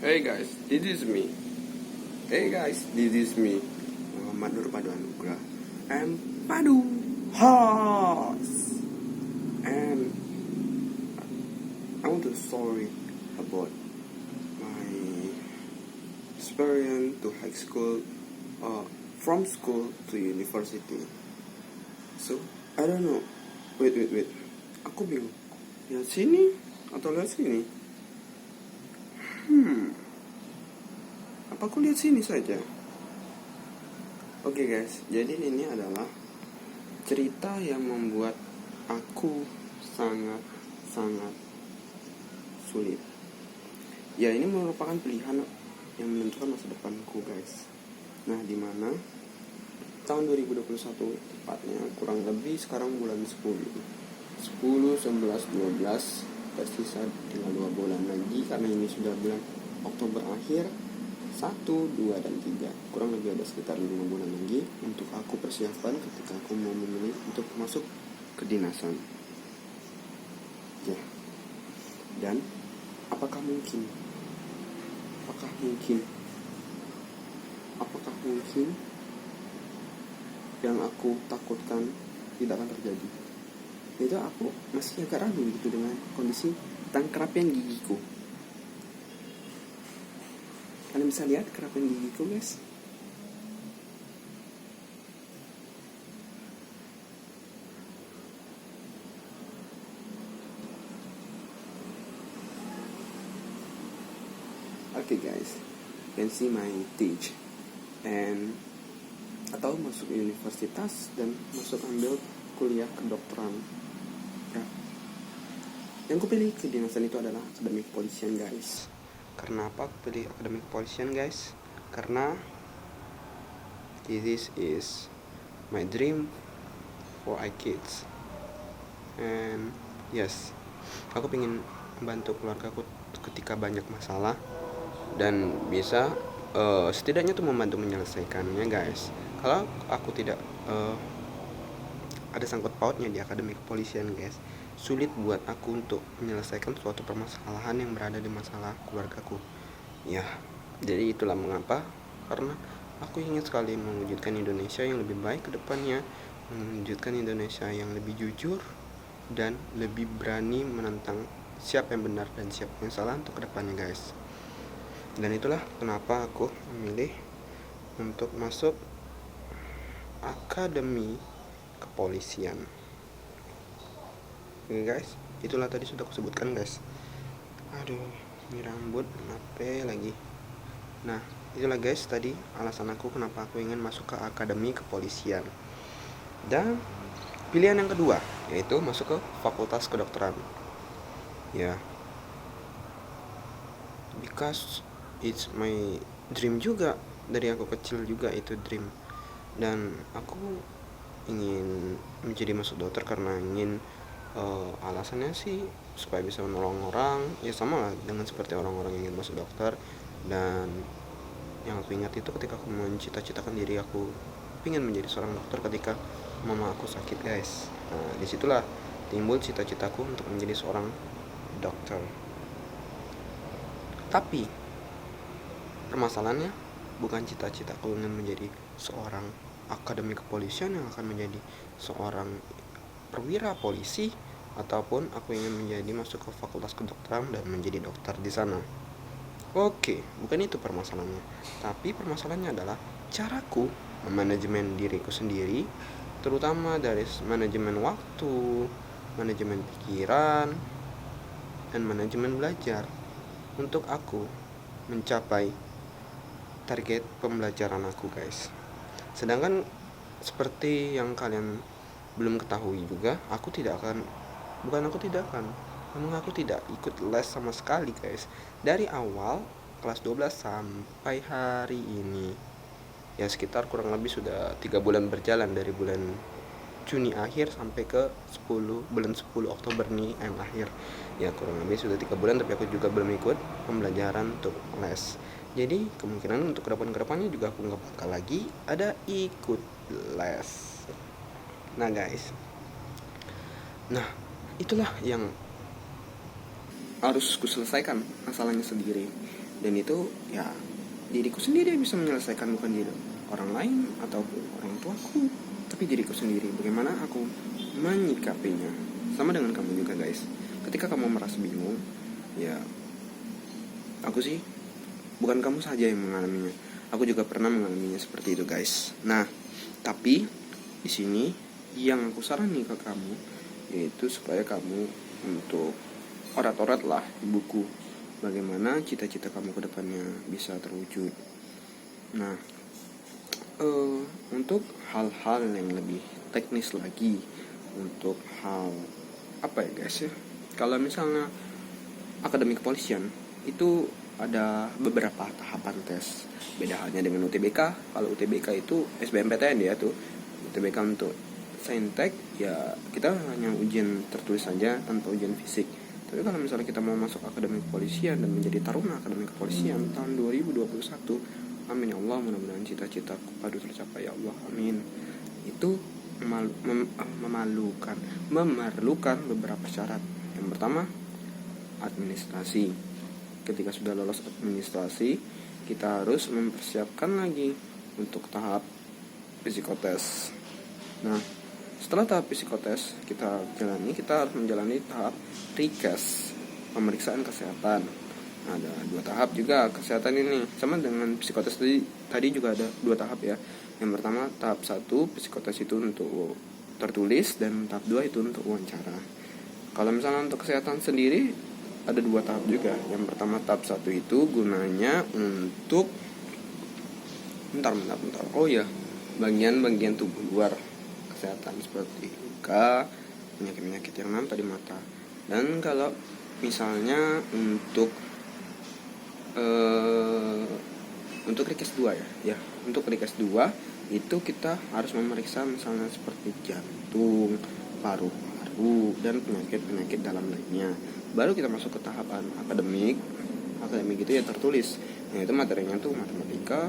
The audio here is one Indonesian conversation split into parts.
Hey guys, this is me. Hey guys, this is me. Muhammad Nur Padu Anugrah. I'm Padu Horse. And I want to story about my experience to high school, from school to university. So I don't know. Wait. Aku bingung. Lihat sini atau lihat sini? Apa aku lihat sini saja? Oke guys, jadi ini adalah cerita yang membuat aku sangat sulit. Ya, ini merupakan pilihan yang menentukan masa depanku guys. Nah, dimana tahun 2021 tepatnya, kurang lebih sekarang bulan 10, 11, 12, tersisa tinggal 2 bulan lagi karena ini sudah bulan Oktober akhir. 1, 2, dan 3, kurang lebih ada sekitar 5 bulan lagi untuk aku persiapan ketika aku mau memilih untuk masuk kedinasan. Ya. Dan apakah mungkin yang aku takutkan tidak akan terjadi? Itu aku masih agak ragu gitu dengan kondisi tentang kerapian gigiku. Kalian bisa lihat kerapian gigiku guys. Okay guys, you can see my teeth. And atau masuk universitas dan masuk ambil kuliah kedokteran. Ya. Yang ku pilih kedinasan itu adalah akademi kepolisian guys. Karena apa aku pilih akademi kepolisian guys? Karena this is my dream for I kids. And yes, aku pengen membantu keluargaku ketika banyak masalah dan bisa setidaknya tuh membantu menyelesaikannya guys. Kalau aku tidak ada sangkut pautnya di akademi kepolisian guys, sulit buat aku untuk menyelesaikan suatu permasalahan yang berada di masalah keluargaku. Ya, jadi itulah mengapa, karena aku ingin sekali mewujudkan Indonesia yang lebih baik ke depannya, mewujudkan Indonesia yang lebih jujur dan lebih berani menentang siapa yang benar dan siapa yang salah untuk ke depannya guys. Dan itulah kenapa aku memilih untuk masuk akademi kepolisian. Oke guys, itulah tadi sudah aku sebutkan guys. Aduh, ini rambut kenapa lagi. Nah, itulah guys tadi alasan aku kenapa aku ingin masuk ke akademi kepolisian. Dan pilihan yang kedua yaitu masuk ke fakultas kedokteran. Ya, because it's my dream juga, dari aku kecil juga itu dream. Dan aku ingin menjadi masuk dokter karena ingin alasannya sih supaya bisa menolong orang, ya sama lah dengan seperti orang-orang yang ingin masuk dokter. Dan yang aku ingat itu ketika aku mencita-citakan diri aku ingin menjadi seorang dokter ketika mama aku sakit guys. Nah, disitulah timbul cita-citaku untuk menjadi seorang dokter. Tapi permasalahannya bukan cita-citaku ingin menjadi seorang akademi kepolisian yang akan menjadi seorang perwira polisi, ataupun aku ingin menjadi masuk ke fakultas kedokteran dan menjadi dokter di sana. Oke, bukan itu permasalahannya. Tapi permasalahannya adalah caraku memanajemen diriku sendiri, terutama dari manajemen waktu, manajemen pikiran, dan manajemen belajar untuk aku mencapai target pembelajaran aku guys. Sedangkan seperti yang kalian belum ketahui juga, memang aku tidak ikut les sama sekali guys. Dari awal kelas 12 sampai hari ini, ya sekitar kurang lebih sudah 3 bulan berjalan, dari bulan Juni akhir sampai ke bulan 10 Oktober nih akhir. Ya kurang lebih sudah 3 bulan, tapi aku juga belum ikut pembelajaran untuk les. Jadi kemungkinan untuk kedepannya juga aku nggak bakal lagi ada ikut les. Nah guys, itulah yang harus kuselesaikan masalahnya sendiri. dan itu ya diriku sendiri yang bisa menyelesaikan, bukan diri orang lain ataupun orang tuaku, tapi diriku sendiri. Bagaimana aku menyikapinya, sama dengan kamu juga guys. Ketika kamu merasa bingung, ya aku sih, bukan kamu saja yang mengalaminya, aku juga pernah mengalaminya seperti itu guys. Nah, tapi di sini yang aku sarani ke kamu yaitu supaya kamu untuk orat-orat lah di buku bagaimana cita-cita kamu ke depannya bisa terwujud. Nah, untuk hal-hal yang lebih teknis lagi, untuk hal apa ya guys ya, kalau misalnya akademi kepolisian itu ada beberapa tahapan tes. Beda halnya dengan UTBK. Kalau UTBK itu SBMPTN ya tuh. UTBK untuk saintek ya kita hanya ujian tertulis saja tanpa ujian fisik. Tapi kalau misalnya kita mau masuk akademi kepolisian dan menjadi taruna akademi kepolisian tahun 2021, amin ya Allah, mudah-mudahan cita-citaku padu tercapai ya Allah, amin. Itu memerlukan beberapa syarat. Yang pertama, administrasi. Ketika sudah lolos administrasi, kita harus mempersiapkan lagi untuk tahap psikotes. Nah, setelah tahap psikotes kita harus menjalani tahap rekes, pemeriksaan kesehatan. Ada 2 tahap juga kesehatan ini, sama dengan psikotes tadi juga ada 2 tahap ya. Yang pertama tahap 1 psikotes itu untuk tertulis, dan tahap 2 itu untuk wawancara. Kalau misalnya untuk kesehatan sendiri ada 2 tahap juga. Yang pertama tahap 1 itu gunanya untuk oh ya, bagian-bagian tubuh luar kesehatan seperti luka, penyakit-penyakit yang nampak di mata. Dan kalau misalnya untuk rekes 2 ya, untuk rekes 2 itu kita harus memeriksa misalnya seperti jantung, paru-paru, dan penyakit-penyakit dalam lainnya. Baru kita masuk ke tahapan akademik itu ya tertulis, yaitu materinya tuh matematika,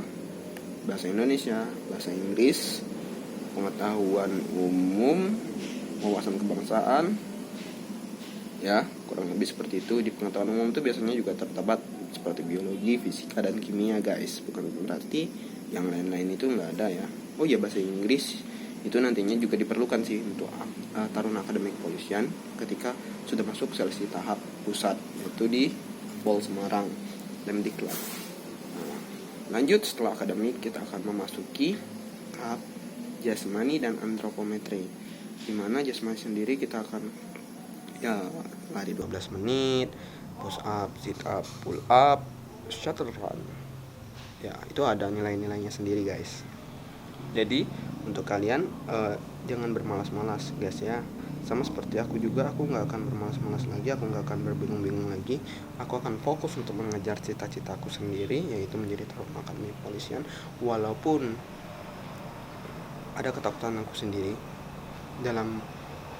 bahasa Indonesia, bahasa Inggris, pengetahuan umum, wawasan kebangsaan, ya kurang lebih seperti itu. Di pengetahuan umum itu biasanya juga terdapat seperti biologi, fisika, dan kimia guys, bukan berarti yang lain-lain itu nggak ada ya. Oh ya, bahasa Inggris itu nantinya juga diperlukan sih untuk taruna akademi kepolisian ketika sudah masuk seleksi tahap pusat, yaitu di Pol Semarang, Lemdiklat. Nah, lanjut setelah akademik kita akan memasuki tahap jasmani dan antropometri, di mana jasmani sendiri kita akan ya lari 12 menit, push up, sit up, pull up, shuttle run. Ya, itu ada nilai-nilainya sendiri guys. Jadi untuk kalian jangan bermalas-malas guys ya. Sama seperti aku juga, aku gak akan bermalas-malas lagi, aku gak akan berbingung-bingung lagi. Aku akan fokus untuk mengejar cita-citaku sendiri, yaitu menjadi taruna akademi kepolisian. Walaupun ada ketakutan aku sendiri dalam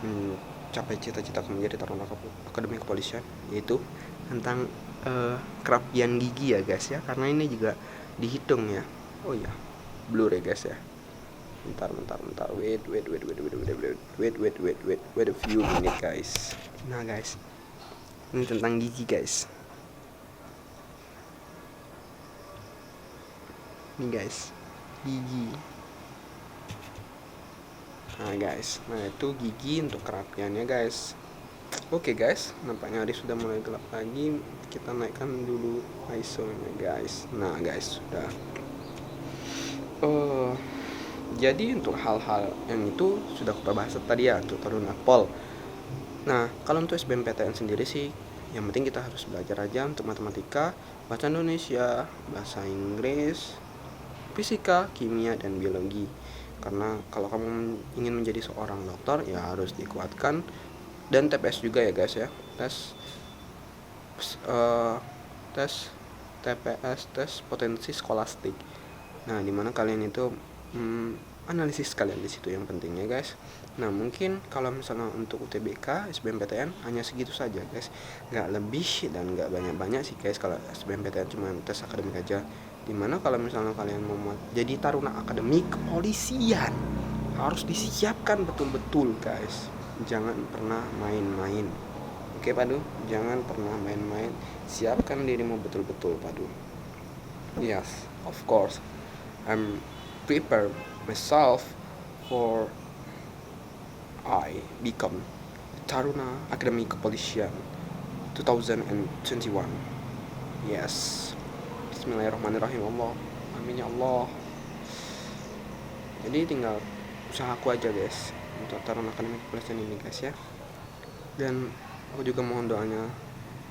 mencapai cita-citaku menjadi taruna akademi kepolisian, yaitu tentang kerapian gigi ya guys ya, karena ini juga dihitung ya. Oh ya, blur ya guys ya. Bentar, wait a few minutes guys. Nah guys, ini tentang gigi guys. Ini guys, gigi. Nah guys, nah itu gigi untuk kerapiannya guys. Oke guys, nampaknya hari sudah mulai gelap lagi. Kita naikkan dulu ISO-nya guys. Nah guys, sudah. Jadi untuk hal-hal yang itu sudah kita bahas tadi ya, untuk taruna Pol. Nah, kalau untuk SBMPTN sendiri sih, yang penting kita harus belajar aja untuk matematika, bahasa Indonesia, bahasa Inggris, fisika, kimia, dan biologi. Karena kalau kamu ingin menjadi seorang dokter ya harus dikuatkan. Dan TPS juga ya guys ya, tes TPS, tes potensi skolastik. Nah, dimana kalian itu analisis kalian di situ yang pentingnya guys. Nah, mungkin kalau misalnya untuk UTBK, SBMPTN hanya segitu saja guys, nggak lebih dan nggak banyak-banyak sih guys. Kalau SBMPTN cuma tes akademik aja. Dimana kalau misalnya kalian mau jadi taruna akademi kepolisian, harus disiapkan betul-betul guys. Jangan pernah main-main. Oke Padu, jangan pernah main-main. Siapkan dirimu betul-betul Padu. Yes, of course. I'm prepare myself for I become Taruna Akademi Kepolisian 2021. Yes. Bismillahirrahmanirrahim. Allah. Amin ya Allah. Jadi tinggal usaha aku aja guys untuk Taruna Akademi Kepolisian ini guys ya. Dan aku juga mohon doanya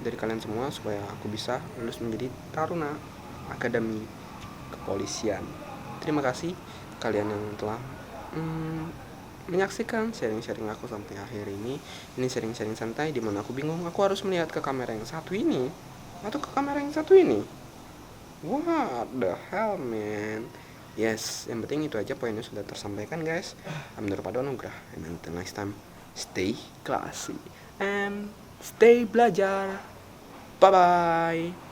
dari kalian semua supaya aku bisa lulus menjadi Taruna Akademi Kepolisian. Terima kasih kalian yang telah menyaksikan sharing-sharing aku sampai akhir ini. Ini sharing-sharing santai di mana aku bingung aku harus melihat ke kamera yang satu ini atau ke kamera yang satu ini. What the hell man. Yes, yang penting itu aja poinnya sudah tersampaikan guys. Amnur Padu Anugrah. And until next time, stay classy and stay belajar. Bye bye.